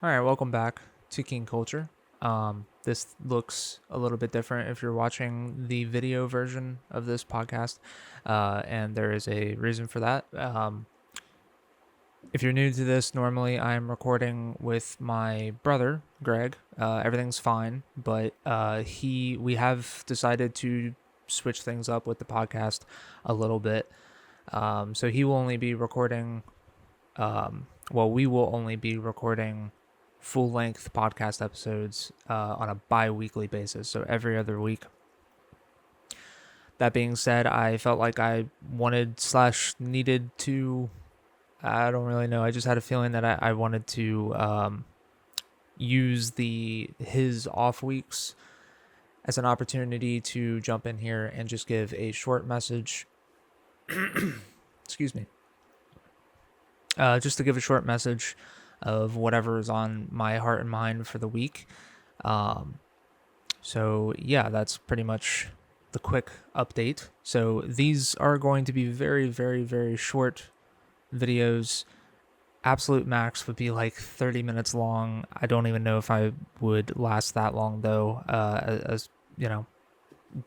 All right, welcome back to King Culture. This looks a little bit different if you're watching the video version of this podcast, and there is a reason for that. If you're new to this, normally I'm recording with my brother, Greg. Everything's fine, but we have decided to switch things up with the podcast a little bit. So he will only be recording. We will only be recording full-length podcast episodes on a bi-weekly basis, so every other week. That being said, I felt like I wanted/needed to, I don't really know, I just had a feeling that I wanted to use his off weeks as an opportunity to jump in here and just give a short message. Excuse me. Just to give a short message of whatever is on my heart and mind for the week. So yeah, that's pretty much the quick update. So these are going to be very, very, very short videos. Absolute max would be like 30 minutes long. I don't even know if I would last that long though, as you know,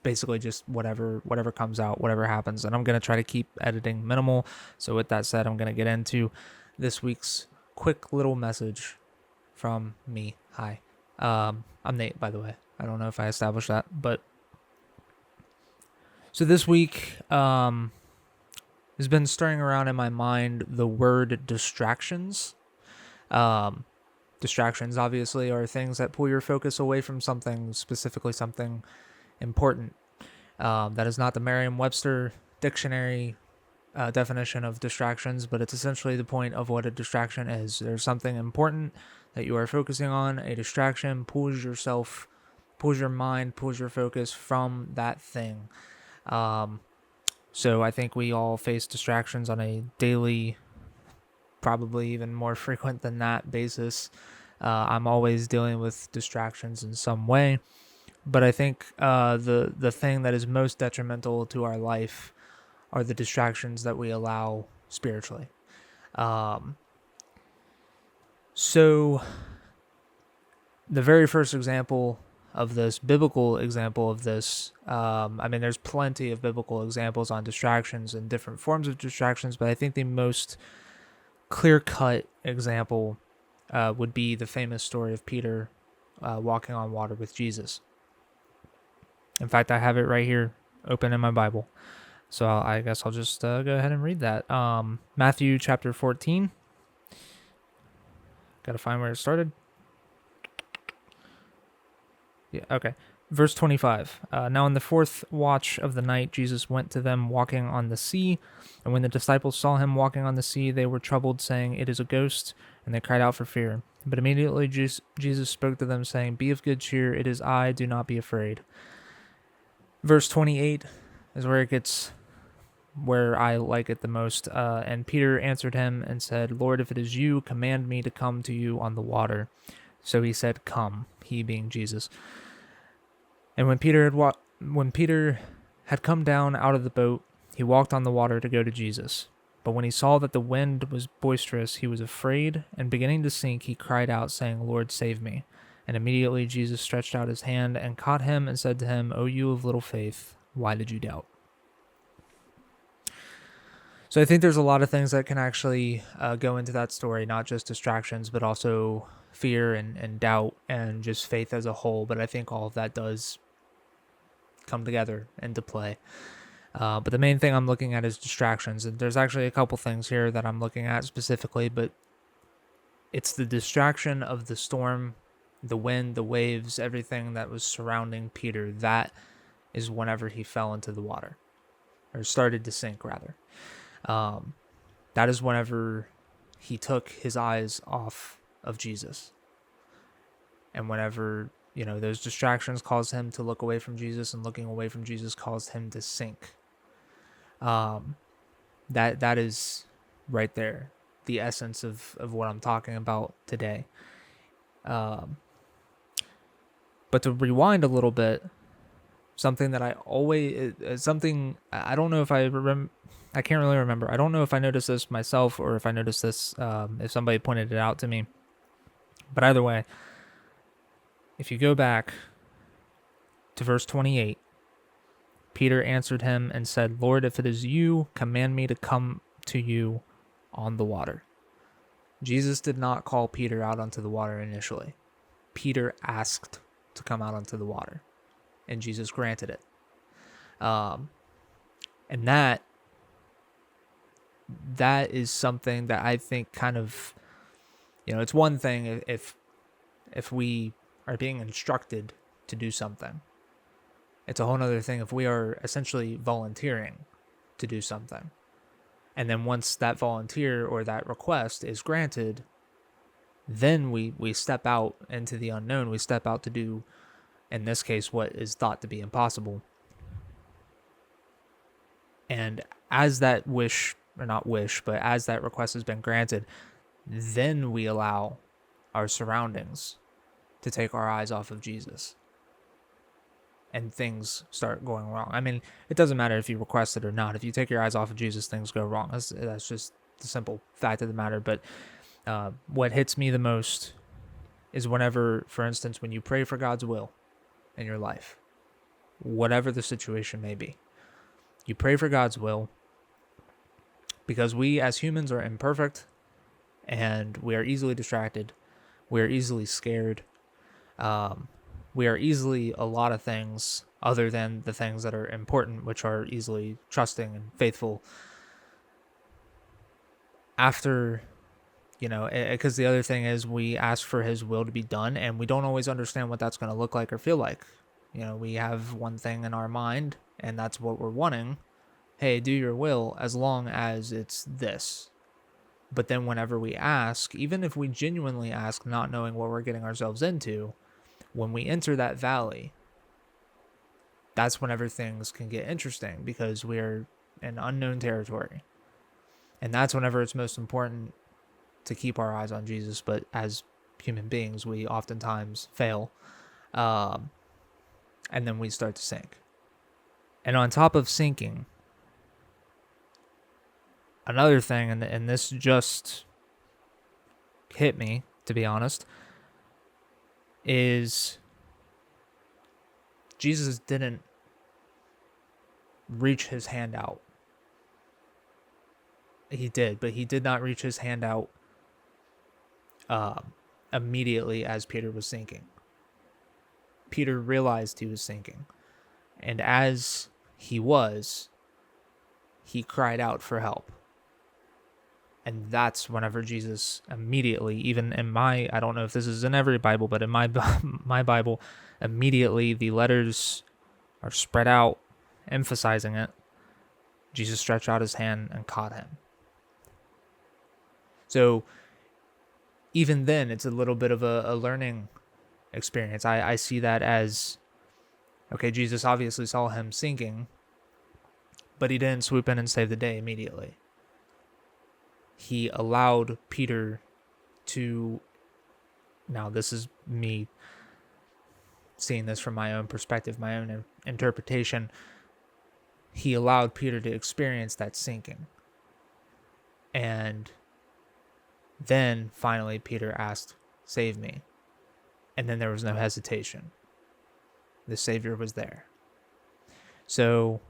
basically just whatever comes out, whatever happens. And I'm going to try to keep editing minimal. So with that said, I'm going to get into this week's quick little message from me. Hi. I'm Nate, by the way. I don't know if I established that, but so this week has been stirring around in my mind the word distractions. Distractions obviously are things that pull your focus away from something, specifically something important. That is not the Merriam-Webster dictionary definition of distractions, but it's essentially the point of what a distraction is. There's something important that you are focusing on. A distraction pulls your mind, pulls your focus from that thing. So I think we all face distractions on a daily, probably even more frequent than that basis. I'm always dealing with distractions in some way, but I think the thing that is most detrimental to our life are the distractions that we allow spiritually. So the very first example of this, biblical example of this, there's plenty of biblical examples on distractions and different forms of distractions, but I think the most clear-cut example would be the famous story of Peter walking on water with Jesus. In fact, I have it right here open in my Bible. So I guess I'll just go ahead and read that. Matthew chapter 14. Got to find where it started. Yeah, okay. Verse 25. Now in the fourth watch of the night, Jesus went to them walking on the sea. And when the disciples saw him walking on the sea, they were troubled, saying, "It is a ghost," and they cried out for fear. But immediately Jesus spoke to them, saying, "Be of good cheer, it is I, do not be afraid." Verse 28 is where I like it the most. And Peter answered him and said, "Lord, if it is you, command me to come to you on the water." So he said, "Come," he being Jesus. And when Peter had come down out of the boat, he walked on the water to go to Jesus. But when he saw that the wind was boisterous, he was afraid, and beginning to sink, he cried out, saying, "Lord, save me." And immediately Jesus stretched out his hand and caught him and said to him, "O you of little faith, why did you doubt?" So I think there's a lot of things that can actually go into that story, not just distractions, but also fear and doubt and just faith as a whole. But I think all of that does come together into play. But the main thing I'm looking at is distractions. And there's actually a couple things here that I'm looking at specifically, but it's the distraction of the storm, the wind, the waves, everything that was surrounding Peter. That is whenever he fell into the water, or started to sink, rather. That is whenever he took his eyes off of Jesus. And whenever, those distractions caused him to look away from Jesus, and looking away from Jesus caused him to sink. That is right there, the essence of what I'm talking about today. But to rewind a little bit, something that I always, something, I don't know if I remember, I can't really remember. I don't know if I noticed this myself or if I noticed this, if somebody pointed it out to me. But either way, if you go back to verse 28, Peter answered him and said, Lord, if it is you, command me to come to you on the water. Jesus did not call Peter out onto the water initially. Peter asked to come out onto the water, and Jesus granted it. And that is something that I think kind of, it's one thing if we are being instructed to do something. It's a whole other thing if we are essentially volunteering to do something. And then once that volunteer or that request is granted, then we step out into the unknown. We step out to do, in this case, what is thought to be impossible. And as that as that request has been granted, then we allow our surroundings to take our eyes off of Jesus. And things start going wrong. I mean, it doesn't matter if you request it or not. If you take your eyes off of Jesus, things go wrong. That's just the simple fact of the matter. But what hits me the most is whenever, for instance, when you pray for God's will in your life, whatever the situation may be, you pray for God's will because we as humans are imperfect and we are easily distracted. We are easily scared. We are easily a lot of things other than the things that are important, which are easily trusting and faithful. After, because the other thing is we ask for his will to be done, and we don't always understand what that's going to look like or feel like. We have one thing in our mind, and that's what we're wanting. Hey, do your will as long as it's this. But then whenever we ask, even if we genuinely ask, not knowing what we're getting ourselves into, when we enter that valley, that's whenever things can get interesting because we're in unknown territory. And that's whenever it's most important to keep our eyes on Jesus. But as human beings, we oftentimes fail. And then we start to sink. And on top of sinking, another thing, and this just hit me, to be honest, is Jesus didn't reach his hand out. He did, but he did not reach his hand out immediately as Peter was sinking. Peter realized he was sinking. And as he cried out for help. And that's whenever Jesus immediately, even in I don't know if this is in every Bible, but in my Bible, immediately the letters are spread out, emphasizing it. Jesus stretched out his hand and caught him. So even then, it's a little bit of a learning experience. I see that as, okay, Jesus obviously saw him sinking, but he didn't swoop in and save the day immediately. He allowed Peter to, now this is me seeing this from my own perspective, my own interpretation. He allowed Peter to experience that sinking. And then finally Peter asked, "Save me." And then there was no hesitation. The Savior was there. So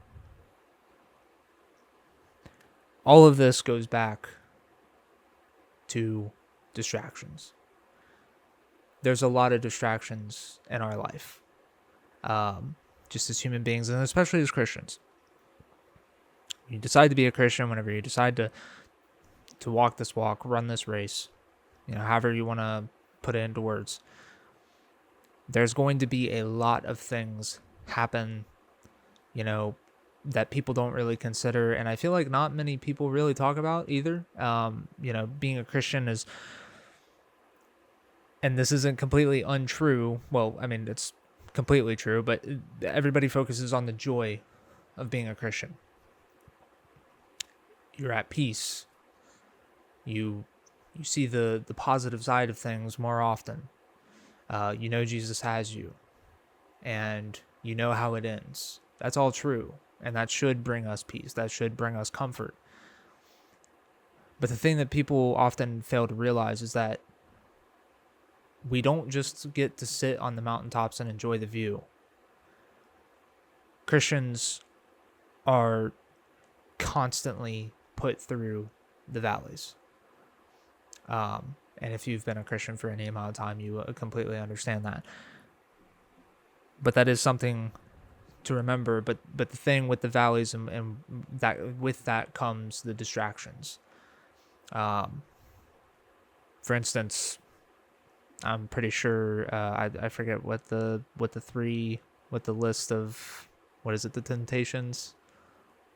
all of this goes back to distractions. There's a lot of distractions in our life, just as human beings, and especially as Christians. You decide to be a Christian, whenever you decide to walk this walk, run this race, however you want to put it into words, there's going to be a lot of things happen, that people don't really consider, and I feel like not many people really talk about either. Being a Christian is, and this isn't completely untrue. Well, I mean, it's completely true, but everybody focuses on the joy of being a Christian. You're at peace. You see the positive side of things more often. Jesus has you, and you know how it ends. That's all true, and that should bring us peace. That should bring us comfort. But the thing that people often fail to realize is that We don't just get to sit on the mountaintops and enjoy the view. Christians are constantly put through the valleys. And if you've been a Christian for any amount of time, you completely understand that. But that is something to remember. But the thing with the valleys and that with that comes the distractions. For instance, I'm pretty sure I forget what the list of, what is it, the temptations,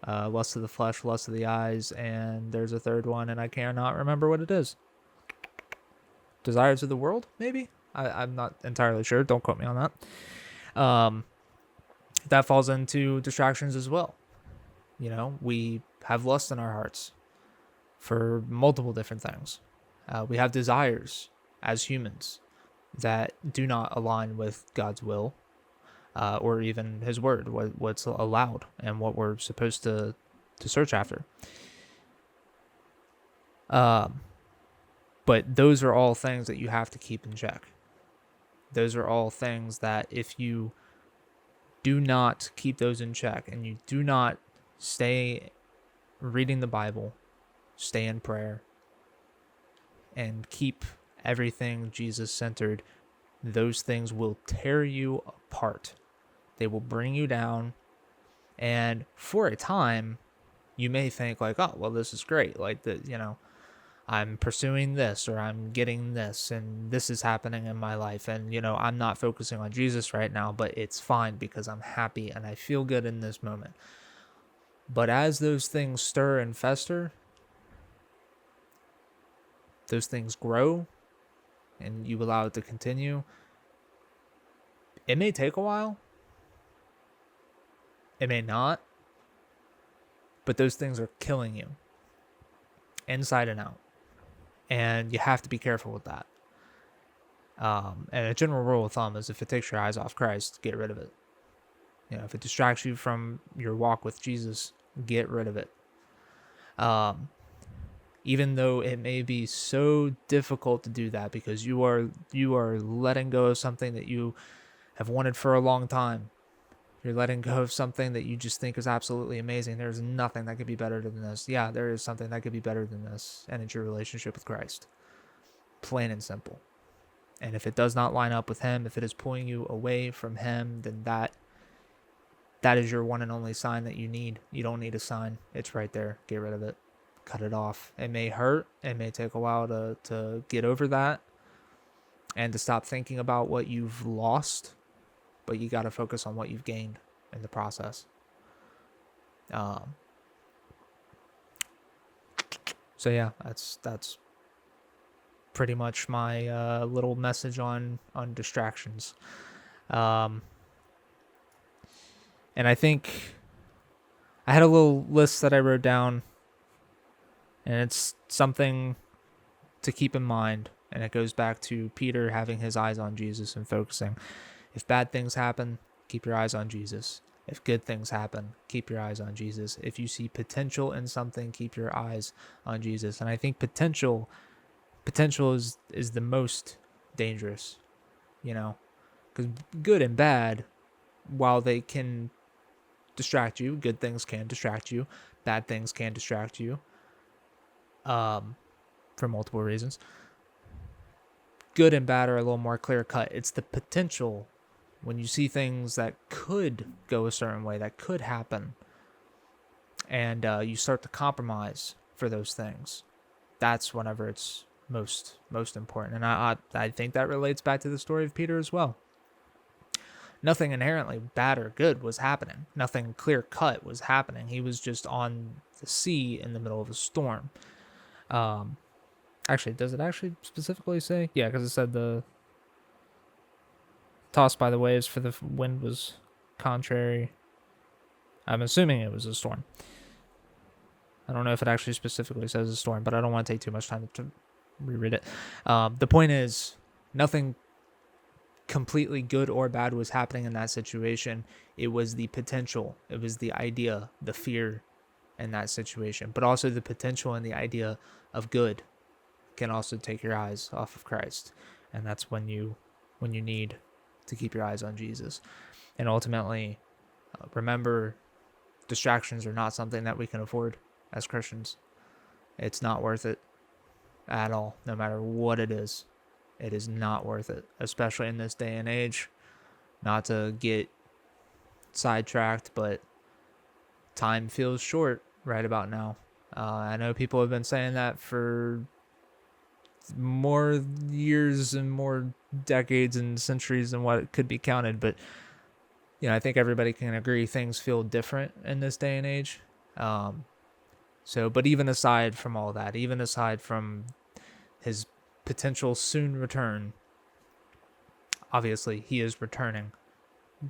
lust of the flesh, lust of the eyes, and there's a third one, and I cannot remember what it is. Desires of the world, maybe? I'm not entirely sure. Don't quote me on that. That falls into distractions as well. We have lust in our hearts for multiple different things. We have desires as humans that do not align with God's will, or even His word, what's allowed and what we're supposed to search after. But those are all things that you have to keep in check. Those are all things that if you do not keep those in check and you do not stay reading the Bible, stay in prayer, and keep everything Jesus centered, those things will tear you apart. They will bring you down. And for a time, you may think like, oh, well, this is great. Like, I'm pursuing this, or I'm getting this, and this is happening in my life. And, I'm not focusing on Jesus right now, but it's fine because I'm happy and I feel good in this moment. But as those things stir and fester, those things grow, and you allow it to continue, it may take a while. It may not. But those things are killing you inside and out. And you have to be careful with that. And a general rule of thumb is if it takes your eyes off Christ, get rid of it. If it distracts you from your walk with Jesus, get rid of it. Even though it may be so difficult to do that because you are letting go of something that you have wanted for a long time. You're letting go of something that you just think is absolutely amazing. There's nothing that could be better than this. Yeah, there is something that could be better than this, and it's your relationship with Christ. Plain and simple. And if it does not line up with Him, if it is pulling you away from Him, then that is your one and only sign that you need. You don't need a sign. It's right there. Get rid of it. Cut it off. It may hurt. It may take a while to get over that and to stop thinking about what you've lost, but you got to focus on what you've gained in the process. So yeah, that's pretty much my little message on distractions. And I think I had a little list that I wrote down, and it's something to keep in mind. And it goes back to Peter having his eyes on Jesus and focusing. If bad things happen, keep your eyes on Jesus. If good things happen, keep your eyes on Jesus. If you see potential in something, keep your eyes on Jesus. And I think potential is the most dangerous, because good and bad, while they can distract you, good things can distract you, bad things can distract you, for multiple reasons. Good and bad are a little more clear cut. It's the potential. When you see things that could go a certain way, that could happen, and you start to compromise for those things, that's whenever it's most important. And I think that relates back to the story of Peter as well. Nothing inherently bad or good was happening. Nothing clear cut was happening. He was just on the sea in the middle of a storm. Actually, does it actually specifically say? Yeah, because it said the tossed by the waves, for the wind was contrary. I'm assuming it was a storm. I don't know if it actually specifically says a storm, but I don't want to take too much time to reread it. The point is, nothing completely good or bad was happening in that situation. It was the potential. It was the idea, the fear in that situation, but also the potential and the idea of good can also take your eyes off of Christ. and that's when you need to keep your eyes on Jesus. And ultimately, remember, distractions are not something that we can afford as Christians. It's not worth it at all, no matter what it is. It is not worth it, especially in this day and age. Not to get sidetracked, but time feels short right about now. I know people have been saying that for more years and more decades and centuries than what it could be counted, but I think everybody can agree things feel different in this day and age. But even aside from all that, even aside from his potential soon return, obviously he is returning,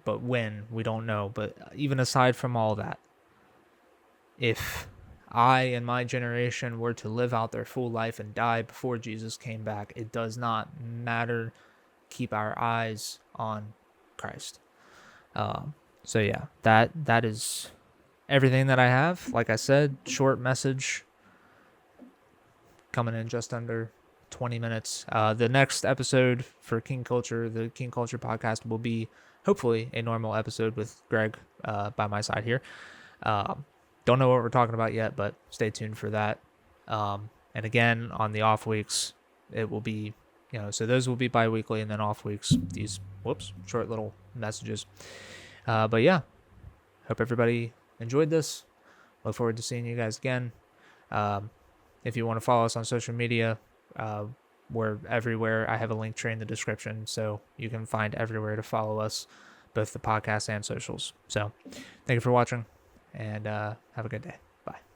but when, we don't know. But even aside from all that, if I and my generation were to live out their full life and die before Jesus came back, it does not matter. Keep our eyes on Christ. That is everything that I have. Like I said, short message, coming in just under 20 minutes. The next episode for King Culture, the King Kulture Podcast, will be hopefully a normal episode with Greg by my side here. Don't know what we're talking about yet, but stay tuned for that. And again, on the off weeks, it will be, so those will be bi-weekly, and then off weeks, these, short little messages. But yeah, hope everybody enjoyed this. Look forward to seeing you guys again. If you want to follow us on social media, we're everywhere. I have a link tree in the description, so you can find everywhere to follow us, both the podcast and socials. So thank you for watching, and have a good day. Bye.